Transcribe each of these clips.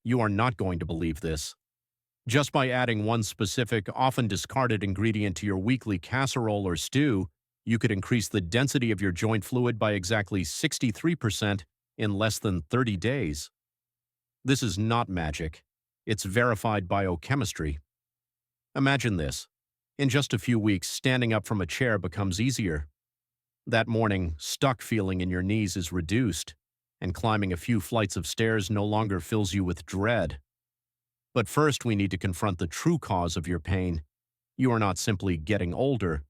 You are not going to believe this. Just by adding one specific, often discarded ingredient to your weekly casserole or stew, you could increase the density of your joint fluid by exactly 63% in less than 30 days. This is not magic. It's verified biochemistry. Imagine this. In just a few weeks, standing up from a chair becomes easier. That morning, stuck feeling in your knees is reduced, and climbing a few flights of stairs no longer fills you with dread. But first, we need to confront the true cause of your pain. You are not simply getting older.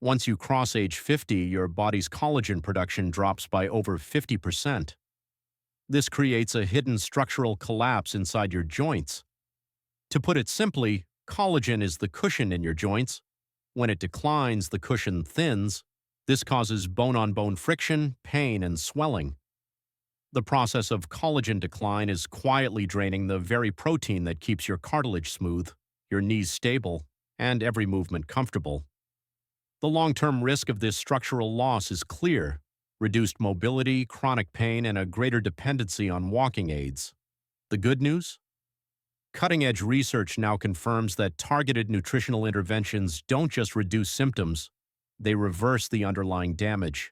Once you cross age 50, your body's collagen production drops by over 50%. This creates a hidden structural collapse inside your joints. To put it simply, collagen is the cushion in your joints. When it declines, the cushion thins. This causes bone-on-bone friction, pain, and swelling. The process of collagen decline is quietly draining the very protein that keeps your cartilage smooth, your knees stable, and every movement comfortable. The long-term risk of this structural loss is clear: reduced mobility, chronic pain, and a greater dependency on walking aids. The good news? Cutting-edge research now confirms that targeted nutritional interventions don't just reduce symptoms, they reverse the underlying damage.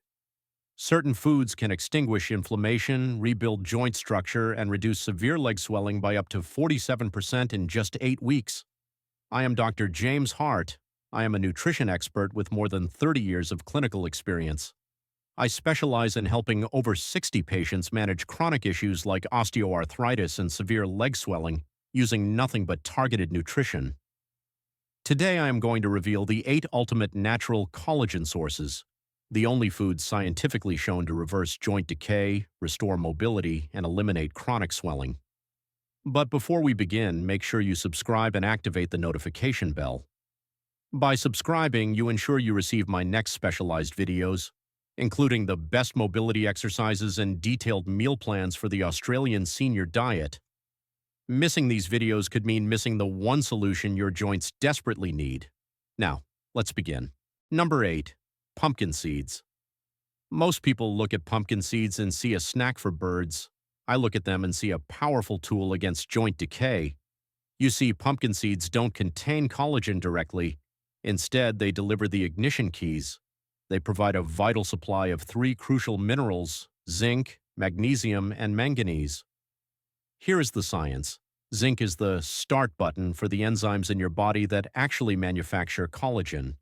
Certain foods can extinguish inflammation, rebuild joint structure, and reduce severe leg swelling by up to 47% in just 8 weeks. I am Dr. James Hart. I am a nutrition expert with more than 30 years of clinical experience. I specialize in helping over 60 patients manage chronic issues like osteoarthritis and severe leg swelling using nothing but targeted nutrition. Today I am going to reveal the 8 ultimate natural collagen sources, the only foods scientifically shown to reverse joint decay, restore mobility, and eliminate chronic swelling. But before we begin, make sure you subscribe and activate the notification bell. By subscribing, you ensure you receive my next specialized videos, including the best mobility exercises and detailed meal plans for the Australian senior diet. Missing these videos could mean missing the one solution your joints desperately need. Now, let's begin. Number 8. Pumpkin seeds. Most people look at pumpkin seeds and see a snack for birds. I look at them and see a powerful tool against joint decay. You see, pumpkin seeds don't contain collagen directly. Instead, they deliver the ignition keys. They provide a vital supply of 3 crucial minerals: zinc, magnesium, and manganese. Here is the science. Zinc is the start button for the enzymes in your body that actually manufacture collagen.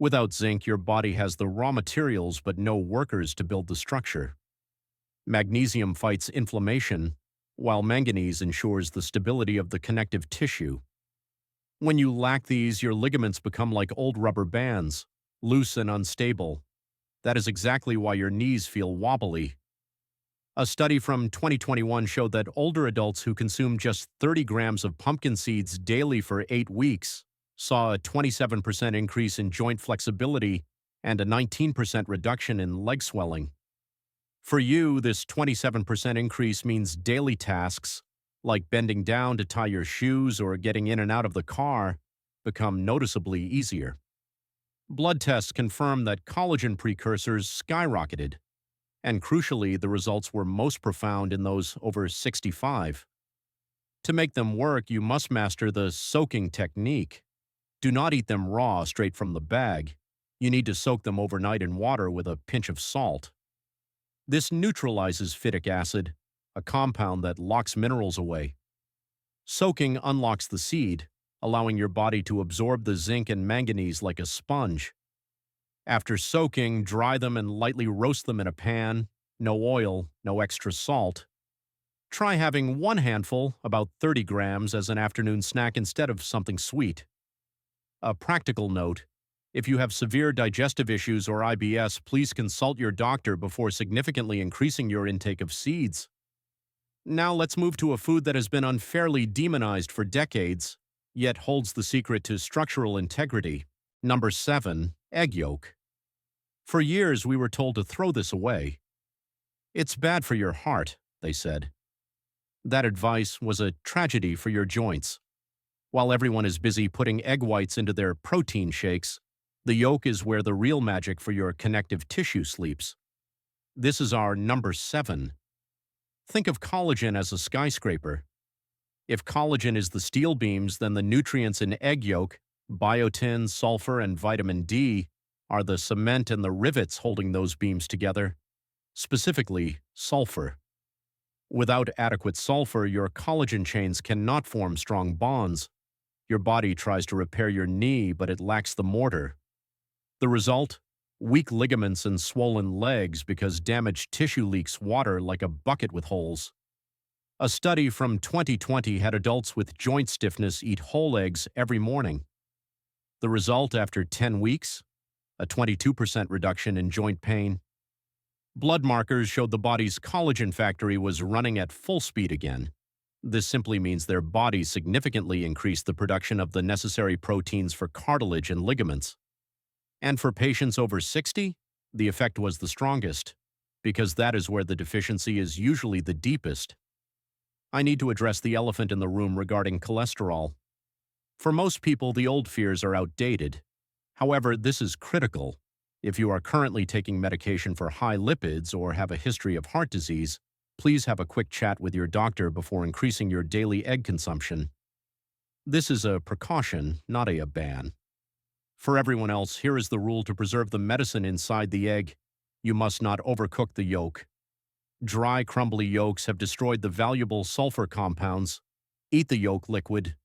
Without zinc, your body has the raw materials but no workers to build the structure. Magnesium fights inflammation, while manganese ensures the stability of the connective tissue. When you lack these, your ligaments become like old rubber bands, loose and unstable. That is exactly why your knees feel wobbly. A study from 2021 showed that older adults who consumed just 30 grams of pumpkin seeds daily for 8 weeks saw a 27% increase in joint flexibility and a 19% reduction in leg swelling. For you, this 27% increase means daily tasks, like bending down to tie your shoes or getting in and out of the car, become noticeably easier. Blood tests confirm that collagen precursors skyrocketed, and crucially, the results were most profound in those over 65. To make them work, you must master the soaking technique. Do not eat them raw straight from the bag. You need to soak them overnight in water with a pinch of salt. This neutralizes phytic acid, a compound that locks minerals away. Soaking unlocks the seed, allowing your body to absorb the zinc and manganese like a sponge. After soaking, dry them and lightly roast them in a pan. No oil, no extra salt. Try having 1 handful, about 30 grams, as an afternoon snack instead of something sweet. A practical note: if you have severe digestive issues or IBS, please consult your doctor before significantly increasing your intake of seeds. Now let's move to a food that has been unfairly demonized for decades, yet holds the secret to structural integrity. Number 7. Egg yolk. For years, we were told to throw this away. It's bad for your heart, they said. That advice was a tragedy for your joints. While everyone is busy putting egg whites into their protein shakes, the yolk is where the real magic for your connective tissue sleeps. This is our number 7. Think of collagen as a skyscraper. If collagen is the steel beams, then the nutrients in egg yolk, biotin, sulfur, and vitamin D, are the cement and the rivets holding those beams together, specifically sulfur. Without adequate sulfur, your collagen chains cannot form strong bonds. Your body tries to repair your knee, but it lacks the mortar. The result? Weak ligaments and swollen legs because damaged tissue leaks water like a bucket with holes. A study from 2020 had adults with joint stiffness eat whole eggs every morning. The result after 10 weeks? A 22% reduction in joint pain. Blood markers showed the body's collagen factory was running at full speed again. This simply means their bodies significantly increased the production of the necessary proteins for cartilage and ligaments. And for patients over 60, the effect was the strongest, because that is where the deficiency is usually the deepest. I need to address the elephant in the room regarding cholesterol. For most people, the old fears are outdated. However, this is critical. If you are currently taking medication for high lipids or have a history of heart disease, please have a quick chat with your doctor before increasing your daily egg consumption. This is a precaution, not a ban. For everyone else, here is the rule to preserve the medicine inside the egg. You must not overcook the yolk. Dry, crumbly yolks have destroyed the valuable sulfur compounds. Eat the yolk liquid,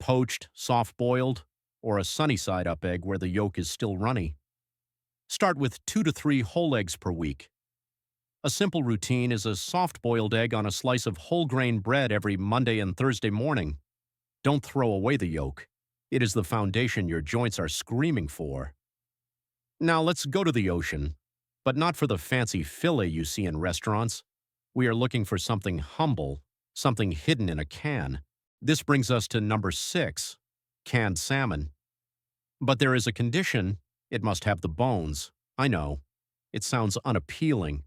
poached, soft-boiled, or a sunny-side-up egg where the yolk is still runny. Start with 2 to 3 whole eggs per week. A simple routine is a soft-boiled egg on a slice of whole-grain bread every Monday and Thursday morning. Don't throw away the yolk. It is the foundation your joints are screaming for. Now let's go to the ocean, but not for the fancy fillet you see in restaurants. We are looking for something humble, something hidden in a can. This brings us to number 6, canned salmon. But there is a condition: it must have the bones. I know. It sounds unappealing.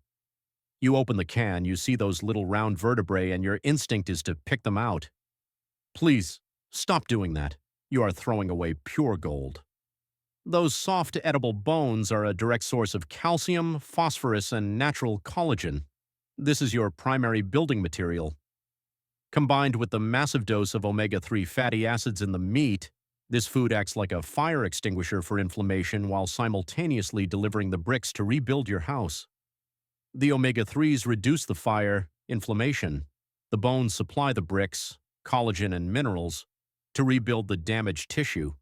You open the can, you see those little round vertebrae, and your instinct is to pick them out. Please, stop doing that. You are throwing away pure gold. Those soft, edible bones are a direct source of calcium, phosphorus, and natural collagen. This is your primary building material. Combined with the massive dose of omega-3 fatty acids in the meat, this food acts like a fire extinguisher for inflammation while simultaneously delivering the bricks to rebuild your house. The omega-3s reduce the fire, inflammation. The bones supply the bricks, collagen, and minerals to rebuild the damaged tissue.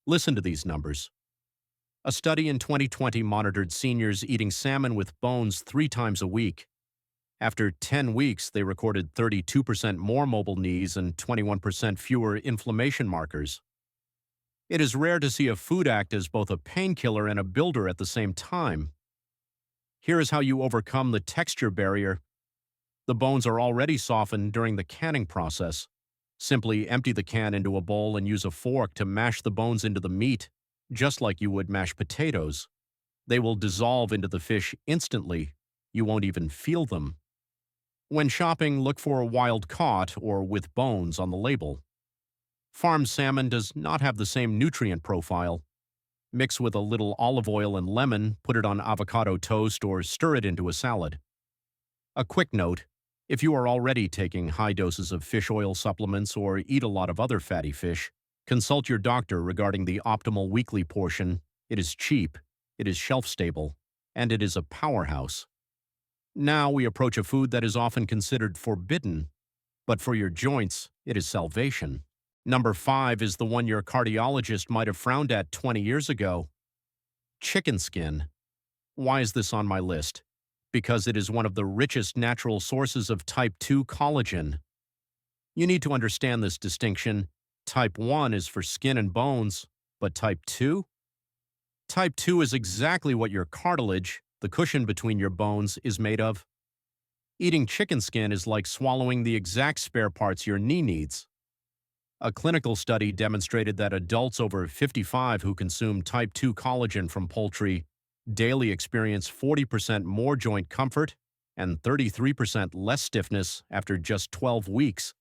Listen to these numbers. A study in 2020 monitored seniors eating salmon with bones 3 times a week. After 10 weeks, they recorded 32% more mobile knees and 21% fewer inflammation markers. It is rare to see a food act as both a painkiller and a builder at the same time. Here is how you overcome the texture barrier. The bones are already softened during the canning process. Simply empty the can into a bowl and use a fork to mash the bones into the meat, just like you would mash potatoes. They will dissolve into the fish instantly. You won't even feel them. When shopping, look for wild caught or with bones on the label. Farmed salmon does not have the same nutrient profile. Mix with a little olive oil and lemon, put it on avocado toast, or stir it into a salad. A quick note: if you are already taking high doses of fish oil supplements or eat a lot of other fatty fish, consult your doctor regarding the optimal weekly portion. It is cheap, it is shelf-stable, and it is a powerhouse. Now we approach a food that is often considered forbidden, but for your joints, it is salvation. Number 5 is the one your cardiologist might have frowned at 20 years ago. Chicken skin. Why is this on my list? Because it is one of the richest natural sources of type 2 collagen. You need to understand this distinction. Type 1 is for skin and bones, but type 2? Type 2 is exactly what your cartilage, the cushion between your bones, is made of. Eating chicken skin is like swallowing the exact spare parts your knee needs. A clinical study demonstrated that adults over 55 who consume type 2 collagen from poultry daily experience 40% more joint comfort and 33% less stiffness after just 12 weeks.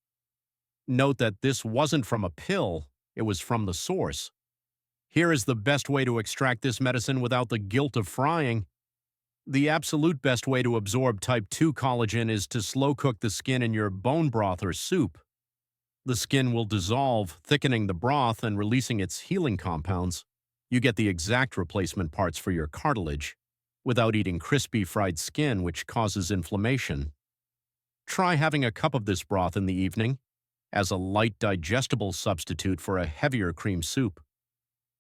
Note that this wasn't from a pill, it was from the source. Here is the best way to extract this medicine without the guilt of frying. The absolute best way to absorb type 2 collagen is to slow cook the skin in your bone broth or soup. The skin will dissolve, thickening the broth and releasing its healing compounds. You get the exact replacement parts for your cartilage without eating crispy fried skin, which causes inflammation. Try having a cup of this broth in the evening as a light digestible substitute for a heavier cream soup.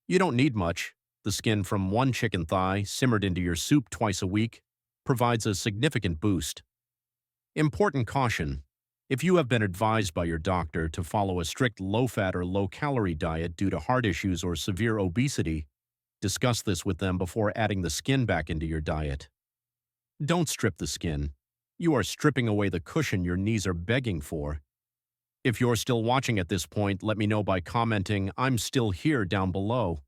You don't need much. The skin from one chicken thigh simmered into your soup twice a week provides a significant boost. Important caution. If you have been advised by your doctor to follow a strict low-fat or low-calorie diet due to heart issues or severe obesity, discuss this with them before adding the skin back into your diet. Don't strip the skin. You are stripping away the cushion your knees are begging for. If you're still watching at this point, let me know by commenting, "I'm still here" down below.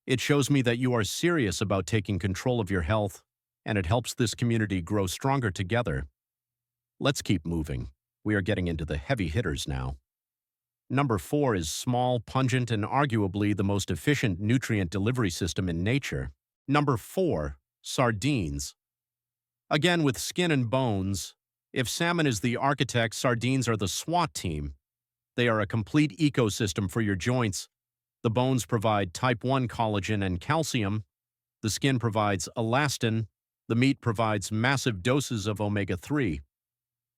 It shows me that you are serious about taking control of your health, and it helps this community grow stronger together. Let's keep moving. We are getting into the heavy hitters now. Number 4 is small, pungent, and arguably the most efficient nutrient delivery system in nature. Number 4, sardines. Again, with skin and bones, if salmon is the architect, sardines are the SWAT team. They are a complete ecosystem for your joints. The bones provide type 1 collagen and calcium. The skin provides elastin. The meat provides massive doses of omega-3.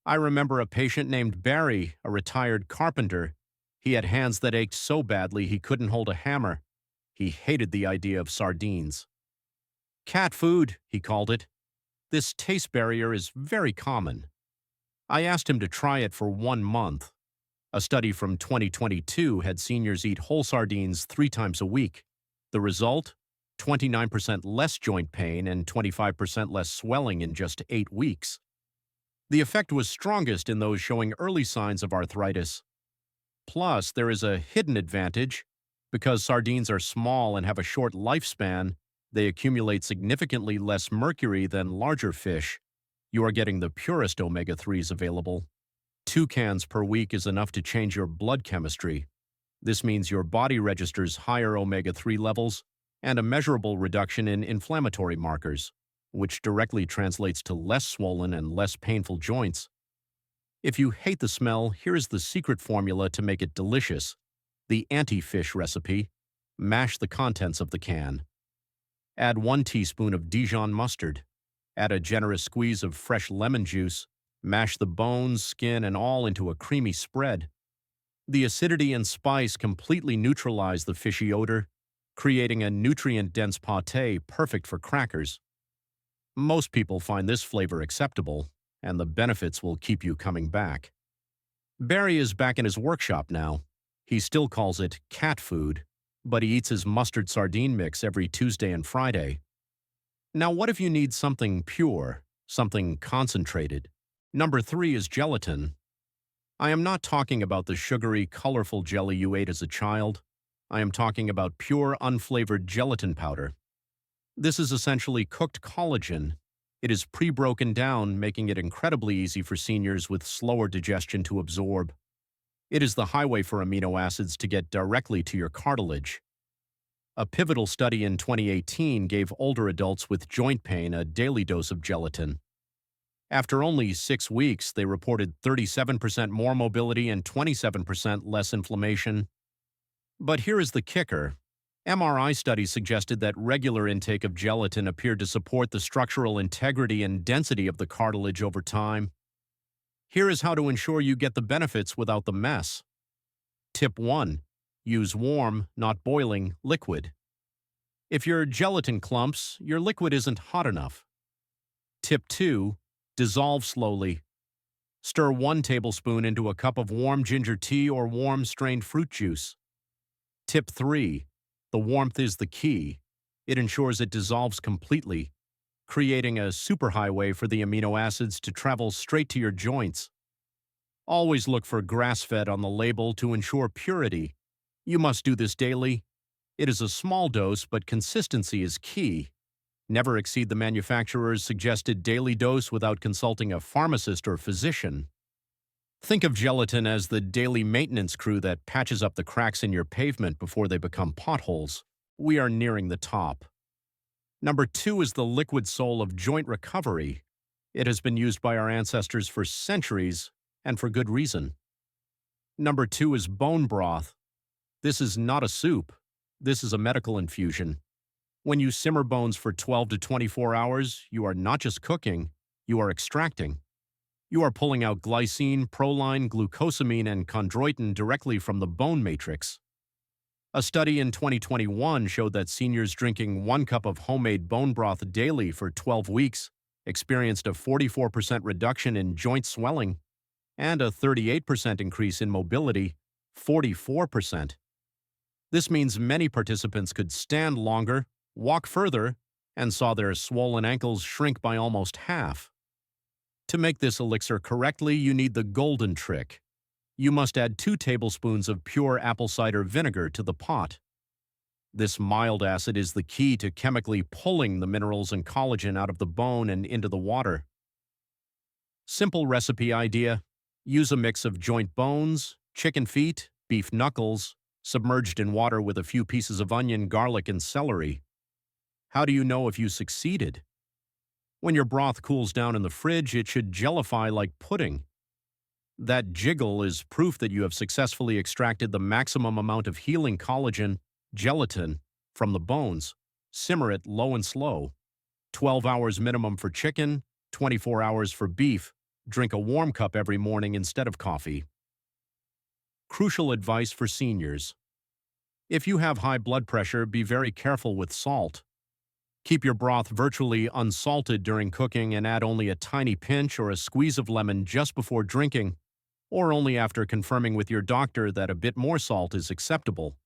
I remember a patient named Barry, a retired carpenter. He had hands that ached so badly he couldn't hold a hammer. He hated the idea of sardines. Cat food, he called it. This taste barrier is very common. I asked him to try it for 1 month. A study from 2022 had seniors eat whole sardines 3 times a week. The result? 29% less joint pain and 25% less swelling in just 8 weeks. The effect was strongest in those showing early signs of arthritis. Plus, there is a hidden advantage. Because sardines are small and have a short lifespan, they accumulate significantly less mercury than larger fish. You are getting the purest omega-3s available. 2 cans per week is enough to change your blood chemistry. This means your body registers higher omega-3 levels and a measurable reduction in inflammatory markers, which directly translates to less swollen and less painful joints. If you hate the smell, here is the secret formula to make it delicious. The anti-fish recipe. Mash the contents of the can. Add 1 teaspoon of Dijon mustard. Add a generous squeeze of fresh lemon juice. Mash the bones, skin, and all into a creamy spread. The acidity and spice completely neutralize the fishy odor, creating a nutrient-dense pâté perfect for crackers. Most people find this flavor acceptable, and the benefits will keep you coming back. Barry is back in his workshop now. He still calls it cat food, but he eats his mustard sardine mix every Tuesday and Friday. Now, what if you need something pure, something concentrated? Number 3 is gelatin. I am not talking about the sugary, colorful jelly you ate as a child. I am talking about pure, unflavored gelatin powder. This is essentially cooked collagen. It is pre-broken down, making it incredibly easy for seniors with slower digestion to absorb. It is the highway for amino acids to get directly to your cartilage. A pivotal study in 2018 gave older adults with joint pain a daily dose of gelatin. After only 6 weeks, they reported 37% more mobility and 27% less inflammation. But here is the kicker. MRI studies suggested that regular intake of gelatin appeared to support the structural integrity and density of the cartilage over time. Here is how to ensure you get the benefits without the mess. Tip 1. Use warm, not boiling, liquid. If your gelatin clumps, your liquid isn't hot enough. Tip 2. Dissolve slowly. Stir 1 tablespoon into a cup of warm ginger tea or warm strained fruit juice. Tip 3. The warmth is the key. It ensures it dissolves completely, creating a superhighway for the amino acids to travel straight to your joints. Always look for grass-fed on the label to ensure purity. You must do this daily. It is a small dose, but consistency is key. Never exceed the manufacturer's suggested daily dose without consulting a pharmacist or physician. Think of gelatin as the daily maintenance crew that patches up the cracks in your pavement before they become potholes. We are nearing the top. Number 2 is the liquid soul of joint recovery. It has been used by our ancestors for centuries, and for good reason. Number 2 is bone broth. This is not a soup. This is a medical infusion. When you simmer bones for 12 to 24 hours, you are not just cooking, you are extracting. You are pulling out glycine, proline, glucosamine, and chondroitin directly from the bone matrix. A study in 2021 showed that seniors drinking 1 cup of homemade bone broth daily for 12 weeks experienced a 44% reduction in joint swelling and a 38% increase in mobility, 44%. This means many participants could stand longer, walk further, and saw their swollen ankles shrink by almost half. To make this elixir correctly, you need the golden trick. You must add 2 tablespoons of pure apple cider vinegar to the pot. This mild acid is the key to chemically pulling the minerals and collagen out of the bone and into the water. Simple recipe idea: use a mix of joint bones, chicken feet, beef knuckles, submerged in water with a few pieces of onion, garlic, and celery. How do you know if you succeeded? When your broth cools down in the fridge, it should gellify like pudding. That jiggle is proof that you have successfully extracted the maximum amount of healing collagen, gelatin, from the bones. Simmer it low and slow. 12 hours minimum for chicken, 24 hours for beef. Drink a warm cup every morning instead of coffee. Crucial advice for seniors. If you have high blood pressure, be very careful with salt. Keep your broth virtually unsalted during cooking and add only a tiny pinch or a squeeze of lemon just before drinking, or only after confirming with your doctor that a bit more salt is acceptable.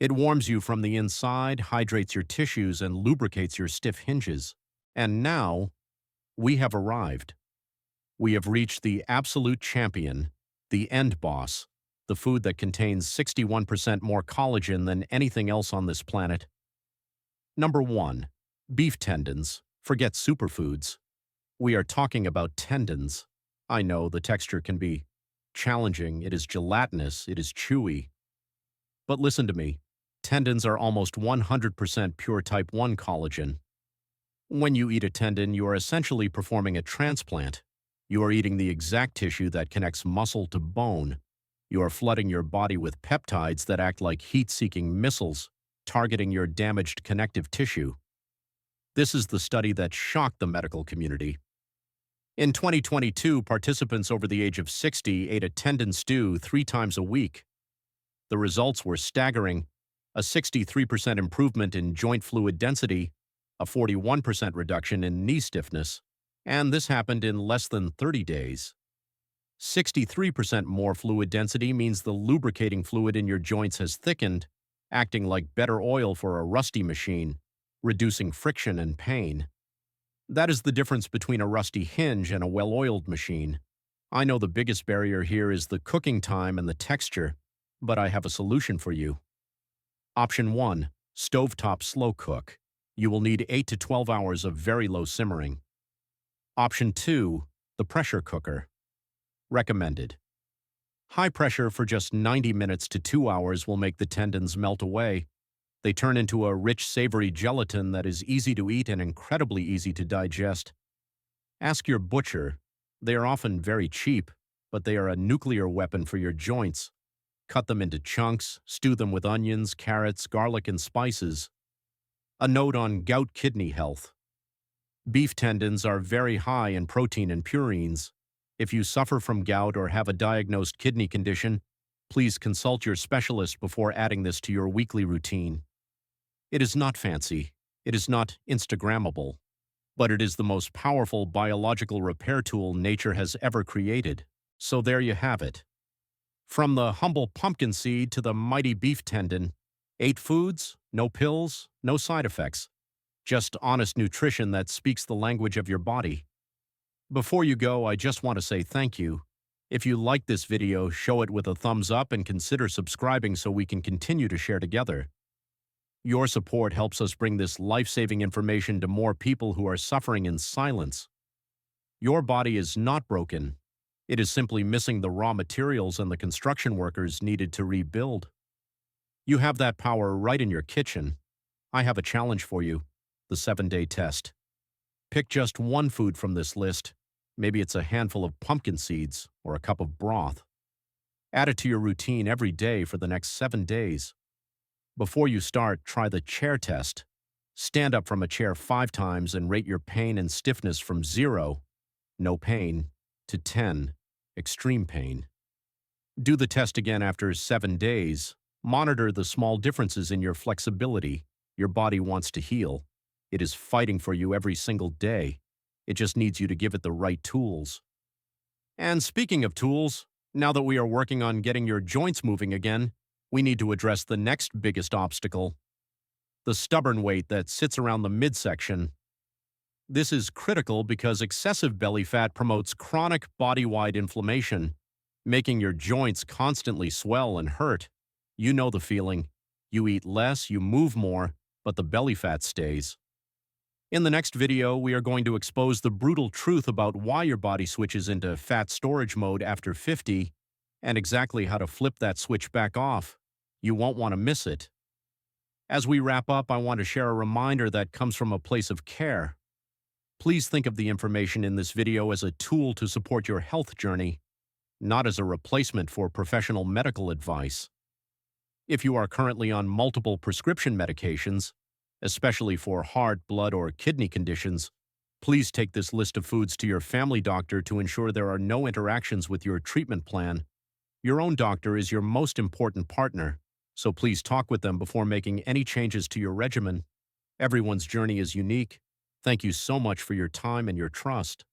It warms you from the inside, hydrates your tissues, and lubricates your stiff hinges. And now, we have arrived. We have reached the absolute champion, the end boss, the food that contains 61% more collagen than anything else on this planet. Number 1. Beef tendons. Forget superfoods. We are talking about tendons. I know the texture can be challenging. It is gelatinous. It is chewy. But listen to me. Tendons are almost 100% pure type 1 collagen. When you eat a tendon, you are essentially performing a transplant. You are eating the exact tissue that connects muscle to bone. You are flooding your body with peptides that act like heat-seeking missiles, targeting your damaged connective tissue. This is the study that shocked the medical community. In 2022, participants over the age of 60 ate a tendon stew 3 times a week. The results were staggering: a 63% improvement in joint fluid density, a 41% reduction in knee stiffness, and this happened in less than 30 days. 63% more fluid density means the lubricating fluid in your joints has thickened, acting like better oil for a rusty machine, reducing friction and pain. That is the difference between a rusty hinge and a well-oiled machine. I know the biggest barrier here is the cooking time and the texture, but I have a solution for you. Option 1. Stovetop slow cook. You will need 8 to 12 hours of very low simmering. Option 2. The pressure cooker. Recommended. High pressure for just 90 minutes to 2 hours will make the tendons melt away. They turn into a rich, savory gelatin that is easy to eat and incredibly easy to digest. Ask your butcher. They are often very cheap, but they are a nuclear weapon for your joints. Cut them into chunks, stew them with onions, carrots, garlic, and spices. A note on gout-kidney health. Beef tendons are very high in protein and purines. If you suffer from gout or have a diagnosed kidney condition, please consult your specialist before adding this to your weekly routine. It is not fancy. It is not Instagrammable. But it is the most powerful biological repair tool nature has ever created. So there you have it. From the humble pumpkin seed to the mighty beef tendon, 8 foods, no pills, no side effects. Just honest nutrition that speaks the language of your body. Before you go, I just want to say thank you. If you liked this video, show it with a thumbs up and consider subscribing so we can continue to share together. Your support helps us bring this life-saving information to more people who are suffering in silence. Your body is not broken. It is simply missing the raw materials and the construction workers needed to rebuild. You have that power right in your kitchen. I have a challenge for you: the 7-day test. Pick just one food from this list. Maybe it's a handful of pumpkin seeds or a cup of broth. Add it to your routine every day for the next 7 days. Before you start, try the chair test. Stand up from a chair 5 times and rate your pain and stiffness from 0, no pain, to 10, extreme pain. Do the test again after 7 days. Monitor the small differences in your flexibility. Your body wants to heal. It is fighting for you every single day. It just needs you to give it the right tools. And speaking of tools, now that we are working on getting your joints moving again, we need to address the next biggest obstacle, the stubborn weight that sits around the midsection. This is critical because excessive belly fat promotes chronic body-wide inflammation, making your joints constantly swell and hurt. You know the feeling. You eat less, you move more, but the belly fat stays. In the next video, we are going to expose the brutal truth about why your body switches into fat storage mode after 50 and exactly how to flip that switch back off. You won't want to miss it. As we wrap up, I want to share a reminder that comes from a place of care. Please think of the information in this video as a tool to support your health journey, not as a replacement for professional medical advice. If you are currently on multiple prescription medications, especially for heart, blood, or kidney conditions, please take this list of foods to your family doctor to ensure there are no interactions with your treatment plan. Your own doctor is your most important partner, so please talk with them before making any changes to your regimen. Everyone's journey is unique. Thank you so much for your time and your trust.